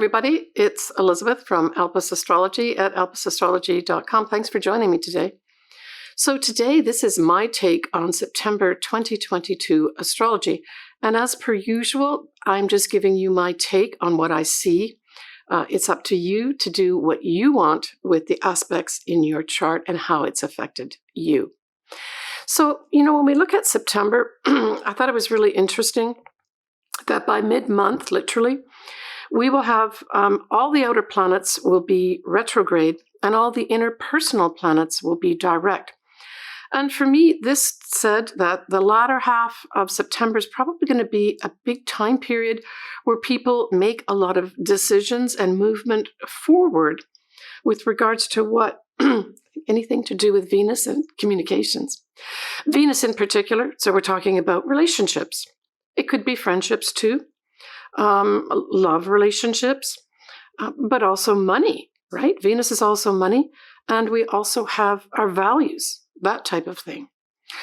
everybody. It's Elizabeth from Alpus Astrology at alpusastrology.com. Thanks for joining me today. So today, this is my take on September 2022 astrology. And as per usual, I'm just giving you my take on what I see. It's up to you to do what you want with the aspects in your chart and how it's affected you. So, when we look at September, I thought it was really interesting that by mid-month, literally, we will have all the outer planets will be retrograde and all the interpersonal planets will be direct. And for me, this said that the latter half of September is probably going to be a big time period where people make a lot of decisions and movement forward with regards to what anything to do with Venus and communications. Venus in particular, so we're talking about relationships. It could be friendships too. Love relationships, but also money, right? Venus is also money, and we also have our values, that type of thing.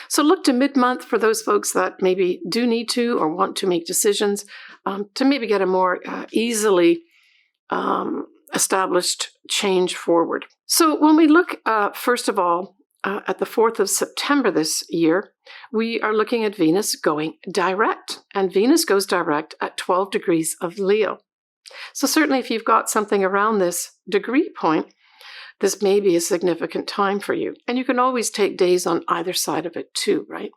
So look to mid-month for those folks that maybe do need to or want to make decisions to maybe get a more easily established change forward. So when we look, first of all, at the 4th of September this year, we are looking at Venus going direct. And Venus goes direct at 12 degrees of Leo. So certainly if you've got something around this degree point, this may be a significant time for you. And you can always take days on either side of it too, right?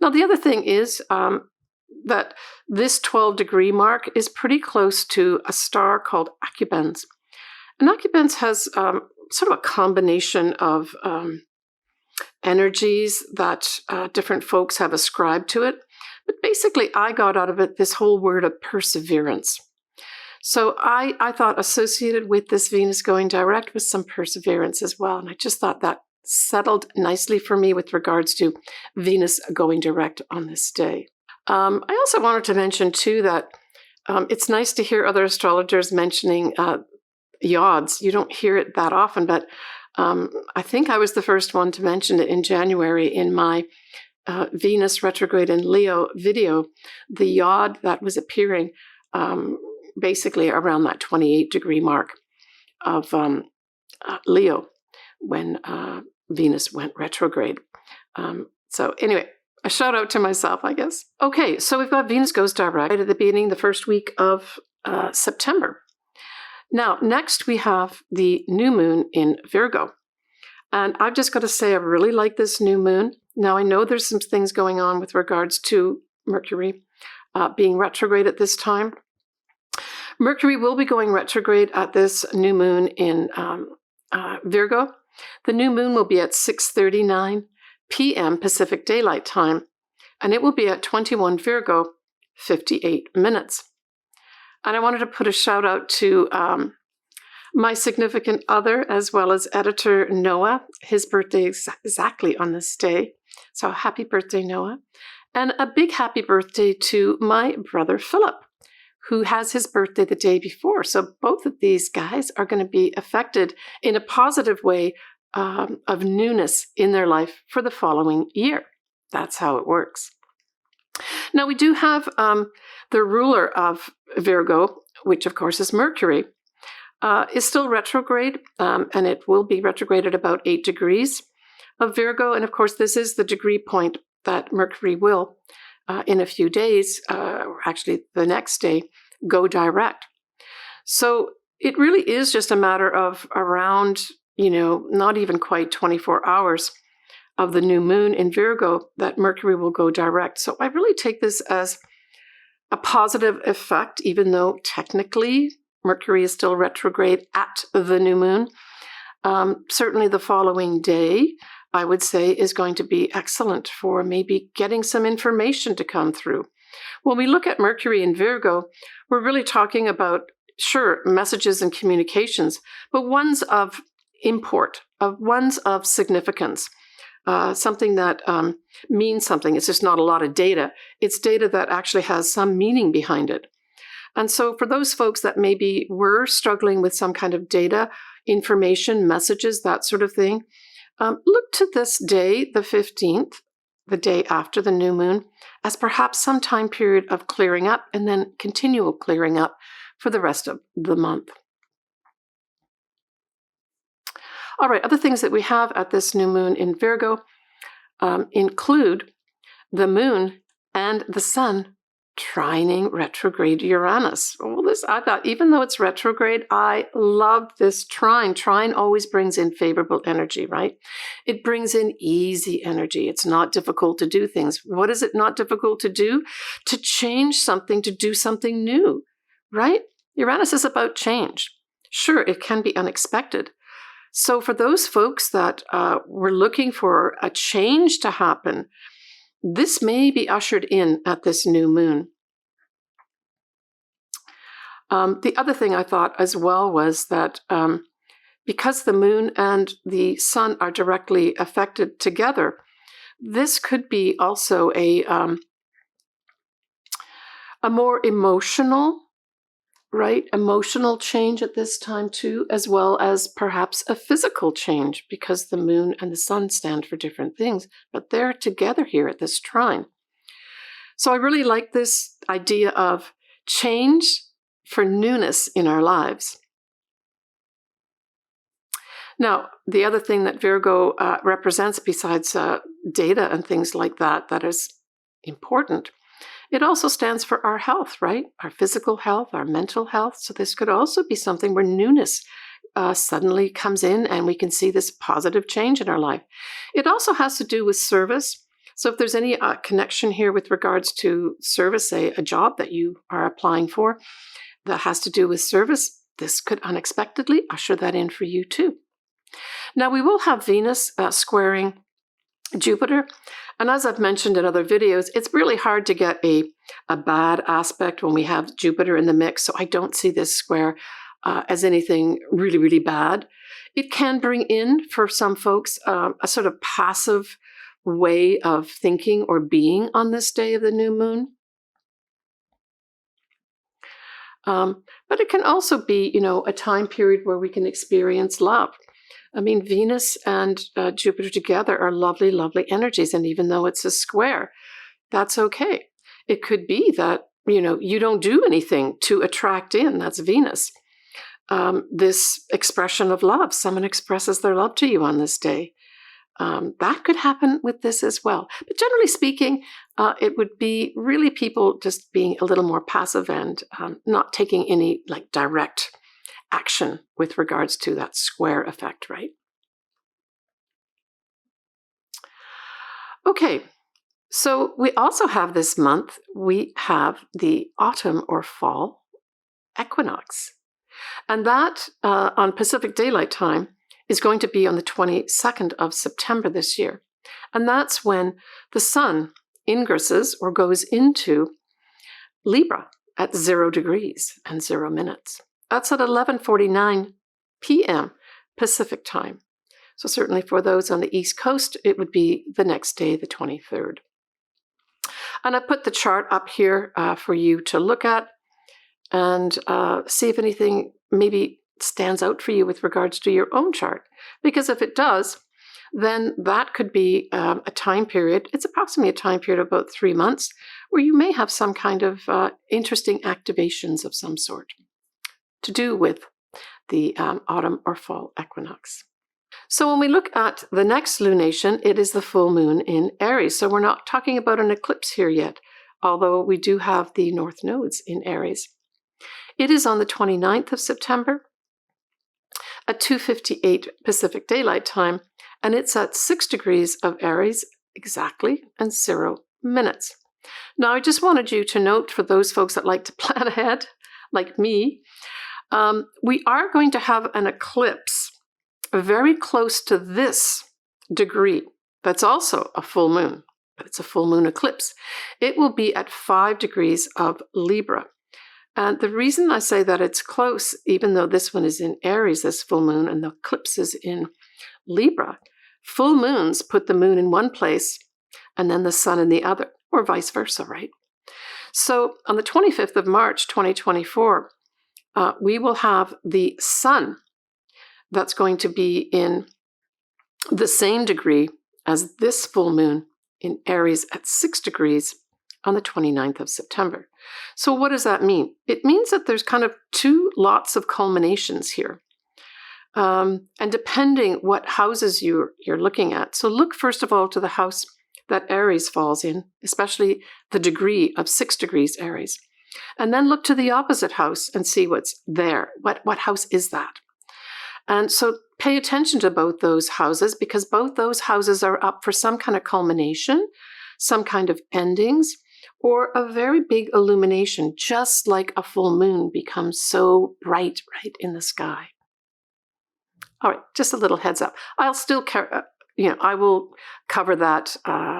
Now, the other thing is that this 12 degree mark is pretty close to a star called Acubens. And Acubens has sort of a combination of energies that different folks have ascribed to it. But basically, I got out of it this whole word of perseverance. So I thought associated with this Venus going direct was some perseverance as well. And I just thought that settled nicely for me with regards to Venus going direct on this day. I also wanted to mention too that it's nice to hear other astrologers mentioning yods. You don't hear it that often, but I think I was the first one to mention it in January in my Venus retrograde in Leo video. The yod that was appearing basically around that 28 degree mark of Leo when Venus went retrograde. So anyway, a shout out to myself, I guess. Okay, so we've got Venus goes direct at the beginning, the first week of September. Now, next we have the new moon in Virgo. And I've just got to say, I really like this new moon. Now, I know there's some things going on with regards to Mercury being retrograde at this time. Mercury will be going retrograde at this new moon in Virgo. The new moon will be at 6:39 p.m. Pacific Daylight Time, and it will be at 21 Virgo, 58 minutes. And I wanted to put a shout out to my significant other, as well as editor Noah. His birthday is exactly on this day. So happy birthday, Noah. And a big happy birthday to my brother Philip, who has his birthday the day before. So both of these guys are going to be affected in a positive way of newness in their life for the following year. That's how it works. Now, we do have the ruler of Virgo, which of course is Mercury, is still retrograde, and it will be retrograde at about 8 degrees of Virgo. And of course, this is the degree point that Mercury will, in a few days, or actually the next day, go direct. So it really is just a matter of around, not even quite 24 hours of the new moon in Virgo that Mercury will go direct. So I really take this as a positive effect, even though technically Mercury is still retrograde at the new moon. Certainly the following day, I would say, is going to be excellent for maybe getting some information to come through. When we look at Mercury in Virgo, we're really talking about, sure, messages and communications, but ones of import, ones of significance. Something that means something. It's just not a lot of data. It's data that actually has some meaning behind it. And so for those folks that maybe were struggling with some kind of data, information, messages, that sort of thing, look to this day, the 15th, the day after the new moon, as perhaps some time period of clearing up and then continual clearing up for the rest of the month. All right, other things that we have at this new moon in Virgo include the moon and the sun trining retrograde Uranus. Well, this, I thought, even though it's retrograde, I love this trine. Trine always brings in favorable energy, right? It brings in easy energy. It's not difficult to do things. What is it not difficult to do? To change something, to do something new, right? Uranus is about change. Sure, it can be unexpected. So for those folks that were looking for a change to happen, this may be ushered in at this new moon. The other thing I thought as well was that because the moon and the sun are directly affected together, this could be also a more emotional, right? Emotional change at this time too, as well as perhaps a physical change, because the moon and the sun stand for different things, but they're together here at this trine. So I really like this idea of change for newness in our lives. Now, the other thing that Virgo represents, besides data and things like that, that is important, it also stands for our health, right? Our physical health, our mental health. So this could also be something where newness suddenly comes in and we can see this positive change in our life. It also has to do with service. So if there's any connection here with regards to service, say a job that you are applying for that has to do with service, this could unexpectedly usher that in for you too. Now we will have Venus squaring Jupiter. And as I've mentioned in other videos, it's really hard to get a bad aspect when we have Jupiter in the mix. So I don't see this square as anything really, really bad. It can bring in, for some folks, a sort of passive way of thinking or being on this day of the new moon. But it can also be, a time period where we can experience love. I mean, Venus and Jupiter together are lovely, lovely energies. And even though it's a square, that's okay. It could be that, you don't do anything to attract in. That's Venus. This expression of love, someone expresses their love to you on this day. That could happen with this as well. But generally speaking, it would be really people just being a little more passive and not taking any direct action with regards to that square effect, right? Okay, so we also have this month, we have the autumn or fall equinox. And that on Pacific Daylight Time is going to be on the 22nd of September this year. And that's when the sun ingresses or goes into Libra at 0 degrees and 0 minutes. That's at 11:49 p.m. Pacific time. So certainly for those on the East Coast, it would be the next day, the 23rd. And I put the chart up here for you to look at and see if anything maybe stands out for you with regards to your own chart. Because if it does, then that could be a time period. It's approximately a time period of about 3 months where you may have some kind of interesting activations of some sort to do with the autumn or fall equinox. So when we look at the next lunation, it is the full moon in Aries. So we're not talking about an eclipse here yet, although we do have the north nodes in Aries. It is on the 29th of September at 2:58 Pacific Daylight Time, and it's at 6 degrees of Aries exactly and 0 minutes. Now, I just wanted you to note, for those folks that like to plan ahead, like me, we are going to have an eclipse very close to this degree. That's also a full moon, but it's a full moon eclipse. It will be at 5 degrees of Libra. And the reason I say that it's close, even though this one is in Aries, this full moon, and the eclipse is in Libra, full moons put the moon in one place and then the sun in the other, or vice versa, right? So on the 25th of March, 2024, we will have the sun that's going to be in the same degree as this full moon in Aries at 6 degrees on the 29th of September. So what does that mean? It means that there's kind of two lots of culminations here. And depending what houses you're looking at. So look first of all to the house that Aries falls in, especially the degree of 6 degrees Aries. And then look to the opposite house and see what's there. What house is that? And so pay attention to both those houses, because both those houses are up for some kind of culmination, some kind of endings, or a very big illumination, just like a full moon becomes so bright right in the sky. All right, just a little heads up. I'll still, I will cover that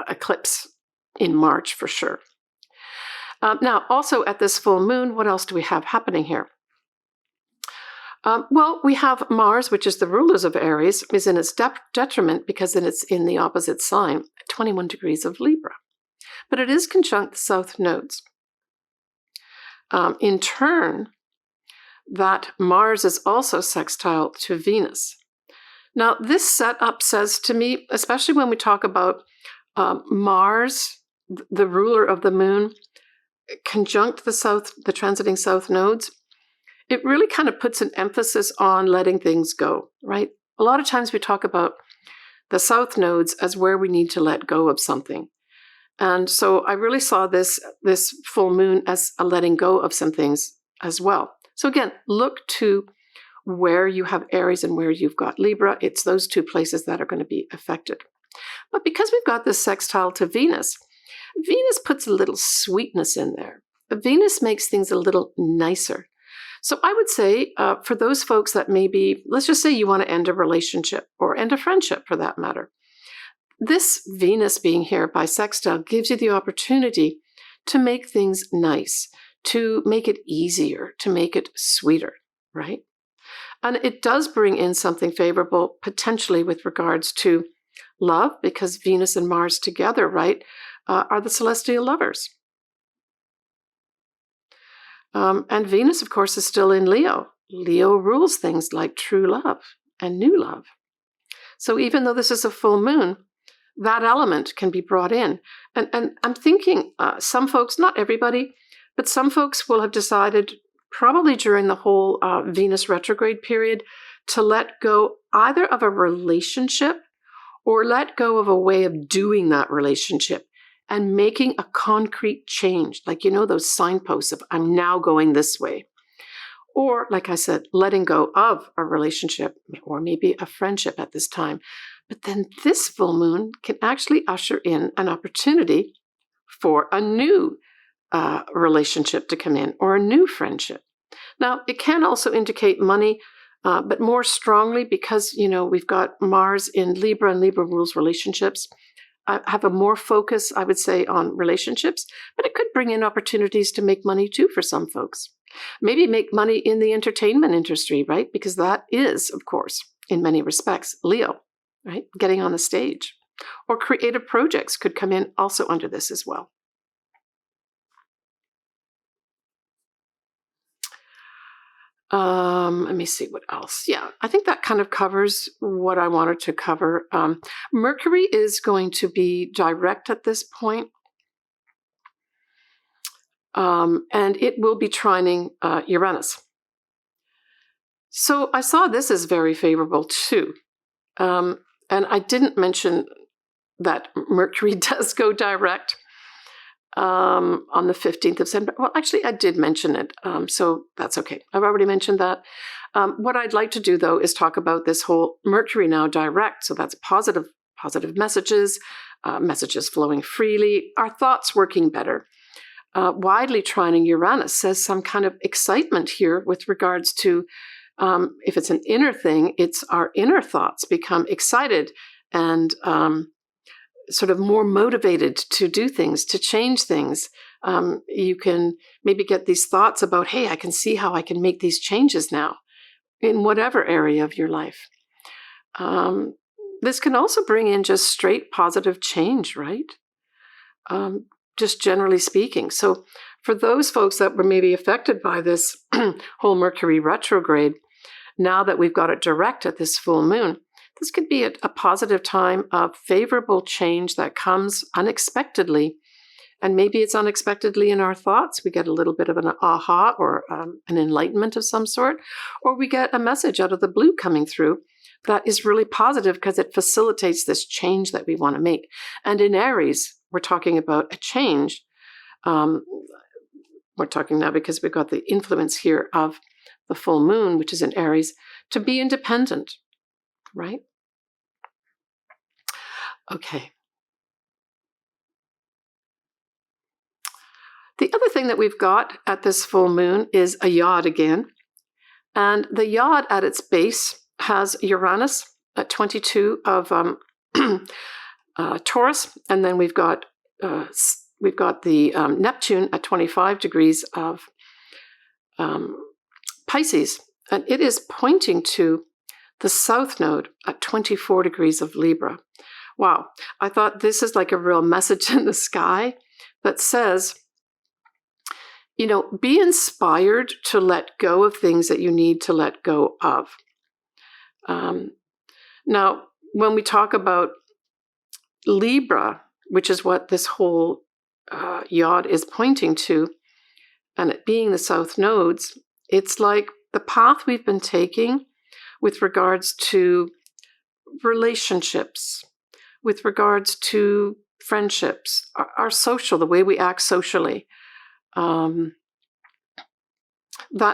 eclipse in March for sure. Now, also at this full moon, what else do we have happening here? Well, we have Mars, which is the rulers of Aries, is in its detriment because then it's in the opposite sign, 21 degrees of Libra. But it is conjunct the south nodes. In turn, that Mars is also sextile to Venus. Now, this setup says to me, especially when we talk about Mars, the ruler of the moon, conjunct the transiting south nodes, it really kind of puts an emphasis on letting things go, right? A lot of times we talk about the south nodes as where we need to let go of something. And so I really saw this full moon as a letting go of some things as well. So again, look to where you have Aries and where you've got Libra. It's those two places that are going to be affected. But because we've got this sextile to Venus, Venus puts a little sweetness in there. Venus makes things a little nicer. So I would say for those folks that maybe, let's just say you want to end a relationship or end a friendship for that matter, this Venus being here by sextile gives you the opportunity to make things nice, to make it easier, to make it sweeter, right? And it does bring in something favorable potentially with regards to love, because Venus and Mars together, right, are the celestial lovers. And Venus, of course, is still in Leo. Leo rules things like true love and new love. So even though this is a full moon, that element can be brought in. And I'm thinking some folks, not everybody, but some folks will have decided probably during the whole Venus retrograde period to let go either of a relationship or let go of a way of doing that relationship and making a concrete change, like, those signposts of I'm now going this way. Or, like I said, letting go of a relationship or maybe a friendship at this time. But then this full moon can actually usher in an opportunity for a new relationship to come in or a new friendship. Now, it can also indicate money, but more strongly because, we've got Mars in Libra and Libra rules relationships. I have a more focus, I would say, on relationships, but it could bring in opportunities to make money too for some folks. Maybe make money in the entertainment industry, right? Because that is, of course, in many respects, Leo, right? Getting on the stage. Or creative projects could come in also under this as well. Let me see what else. Yeah, I think that kind of covers what I wanted to cover. Mercury is going to be direct at this point. And it will be trining Uranus. So I saw this as very favorable too. And I didn't mention that Mercury does go direct on the 15th of September. Well, actually, I did mention it, so that's okay. I've already mentioned that. What I'd like to do, though, is talk about this whole Mercury now direct. So that's positive messages, messages flowing freely, our thoughts working better. Widely trining Uranus says some kind of excitement here with regards to, if it's an inner thing, it's our inner thoughts become excited and sort of more motivated to do things, to change things. You can maybe get these thoughts about, hey, I can see how I can make these changes now in whatever area of your life. This can also bring in just straight positive change, right? Just generally speaking. So for those folks that were maybe affected by this whole Mercury retrograde, now that we've got it direct at this full moon, this could be a positive time of favorable change that comes unexpectedly And maybe it's unexpectedly in our thoughts. We get a little bit of an aha or an enlightenment of some sort, or we get a message out of the blue coming through that is really positive because it facilitates this change that we want to make. And in Aries, we're talking about a change. We're talking now because we've got the influence here of the full moon, which is in Aries, to be independent, right? Okay. The other thing that we've got at this full moon is a yod again. And the yod at its base has Uranus at 22 of Taurus. And then we've got the Neptune at 25 degrees of Pisces. And it is pointing to the south node at 24 degrees of Libra. Wow. I thought this is like a real message in the sky that says, you know, be inspired to let go of things that you need to let go of. Now, when we talk about Libra, which is what this whole yod is pointing to, and it being the south nodes, it's like the path we've been taking with regards to relationships, with regards to friendships, our social, the way we act socially, that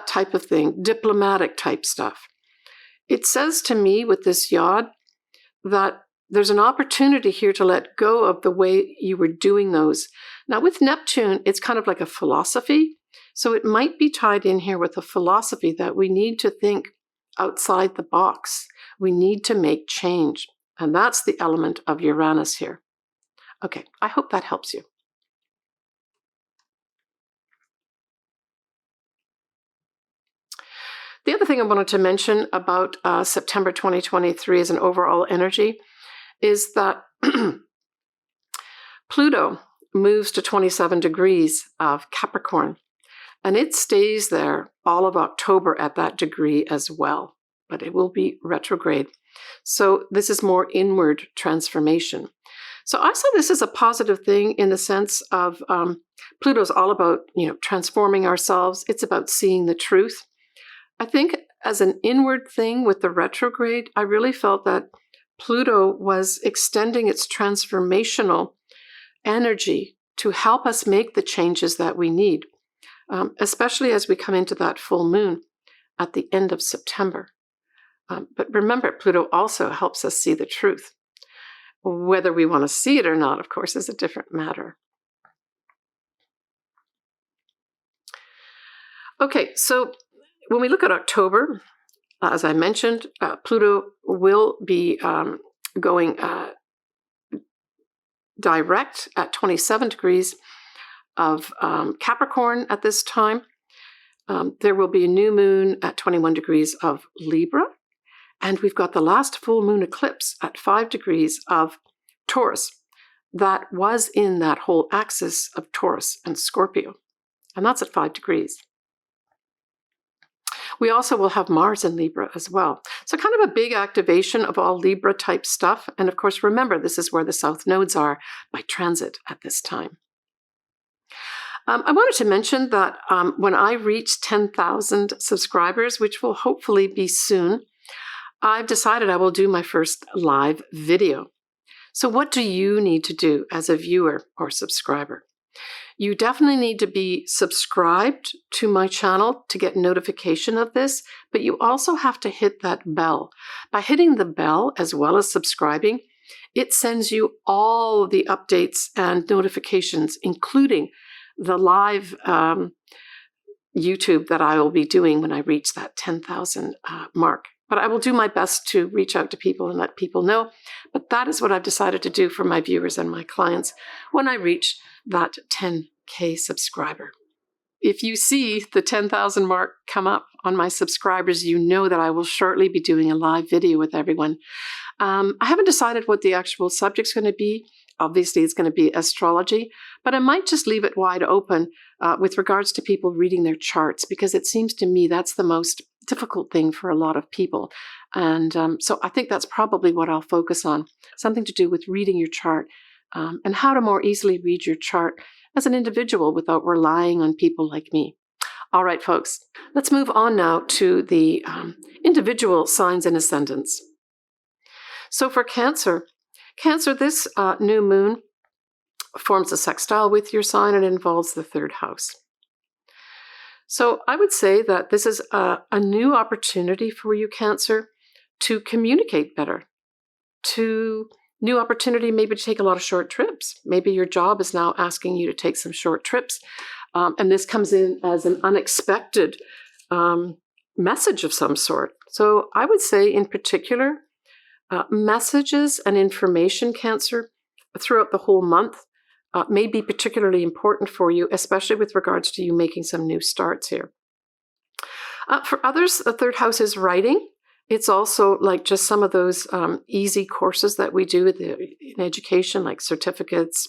type of thing, diplomatic type stuff. It says to me with this yod that there's an opportunity here to let go of the way you were doing those. Now with Neptune, it's kind of like a philosophy. So it might be tied in here with a philosophy that we need to think outside the box. We need to make change. And that's the element of Uranus here. Okay, I hope that helps you. The other thing I wanted to mention about September 2023 as an overall energy is that Pluto moves to 27 degrees of Capricorn, and it stays there all of October at that degree as well, but it will be retrograde. So this is more inward transformation. So I saw this as a positive thing in the sense of Pluto's all about, you know, transforming ourselves. It's about seeing the truth. I think as an inward thing with the retrograde, I really felt that Pluto was extending its transformational energy to help us make the changes that we need, especially as we come into that full moon at the end of September. But remember, Pluto also helps us see the truth. Whether we want to see it or not, of course, is a different matter. Okay, so when we look at October, as I mentioned, Pluto will be going direct at 27 degrees of Capricorn at this time. There will be a new moon at 21 degrees of Libra. And we've got the last full moon eclipse at 5 degrees of Taurus. That was in that whole axis of Taurus and Scorpio. And that's at 5 degrees. We also will have Mars in Libra as well. So kind of a big activation of all Libra type stuff. And of course, remember, this is where the south nodes are by transit at this time. I wanted to mention that when I reach 10,000 subscribers, which will hopefully be soon, I've decided I will do my first live video. So what do you need to do as a viewer or subscriber? You definitely need to be subscribed to my channel to get notification of this, but you also have to hit that bell. By hitting the bell as well as subscribing, it sends you all the updates and notifications, including the live YouTube that I will be doing when I reach that 10,000 mark. But I will do my best to reach out to people and let people know. But that is what I've decided to do for my viewers and my clients when I reach that 10K subscriber. If you see the 10,000 mark come up on my subscribers, you know that I will shortly be doing a live video with everyone. I haven't decided what the actual subject's going to be. Obviously, it's going to be astrology, but I might just leave it wide open with regards to people reading their charts, because it seems to me that's the most difficult thing for a lot of people. And so I think that's probably what I'll focus on, something to do with reading your chart and how to more easily read your chart as an individual without relying on people like me. All right, folks, let's move on now to the individual signs and ascendants. So for Cancer, this new moon forms a sextile with your sign and involves the 3rd house. So I would say that this is a new opportunity for you, Cancer, to communicate better, to new opportunity maybe to take a lot of short trips. Maybe your job is now asking you to take some short trips. And this comes in as an unexpected message of some sort. So I would say in particular, messages and information, Cancer, throughout the whole month may be particularly important for you, especially with regards to you making some new starts here. For others, the 3rd house is writing. It's also like just some of those easy courses that we do in education, like certificates,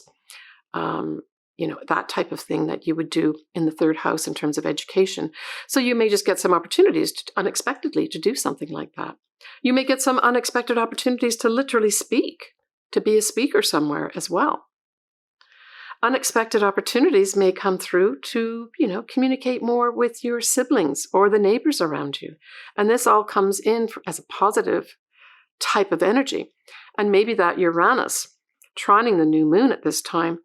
that type of thing that you would do in the 3rd house in terms of education. So you may just get some opportunities unexpectedly to do something like that. You may get some unexpected opportunities to literally speak, to be a speaker somewhere as well. Unexpected opportunities may come through to, communicate more with your siblings or the neighbors around you. And this all comes in as a positive type of energy. And maybe that Uranus, trining the new moon at this time,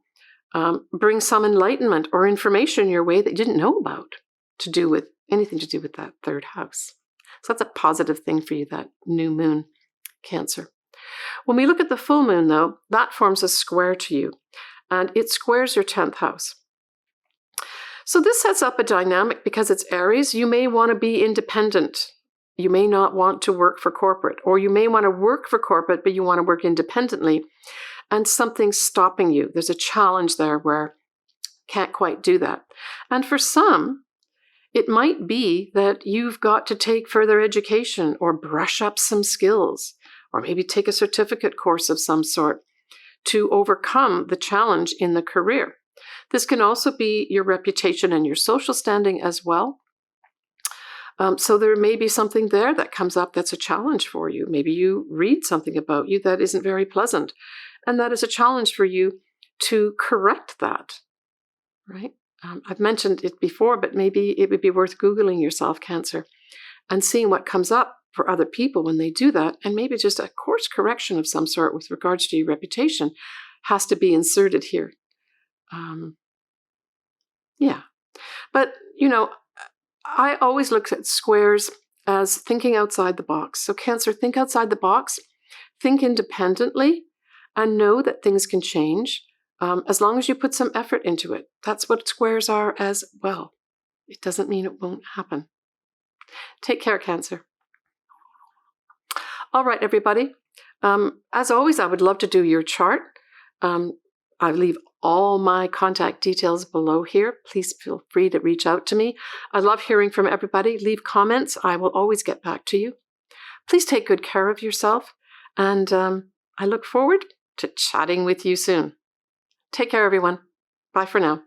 brings some enlightenment or information your way that you didn't know about, anything to do with that 3rd house. So that's a positive thing for you, that new moon, Cancer. When we look at the full moon, though, that forms a square to you, and it squares your 10th house. So this sets up a dynamic because it's Aries. You may want to be independent. You may not want to work for corporate, or you may want to work for corporate, but you want to work independently, and something's stopping you. There's a challenge there where you can't quite do that. And for some, it might be that you've got to take further education or brush up some skills, or maybe take a certificate course of some sort to overcome the challenge in the career. This can also be your reputation and your social standing as well. So there may be something there that comes up that's a challenge for you. Maybe you read something about you that isn't very pleasant, and that is a challenge for you to correct that, right? I've mentioned it before, but maybe it would be worth Googling yourself, Cancer, and seeing what comes up for other people when they do that, and maybe just a course correction of some sort with regards to your reputation has to be inserted here. But, I always look at squares as thinking outside the box. So Cancer, think outside the box, think independently, and know that things can change as long as you put some effort into it. That's what squares are as well. It doesn't mean it won't happen. Take care, Cancer. All right, everybody. As always, I would love to do your chart. I leave all my contact details below here. Please feel free to reach out to me. I love hearing from everybody. Leave comments. I will always get back to you. Please take good care of yourself. And I look forward to chatting with you soon. Take care, everyone. Bye for now.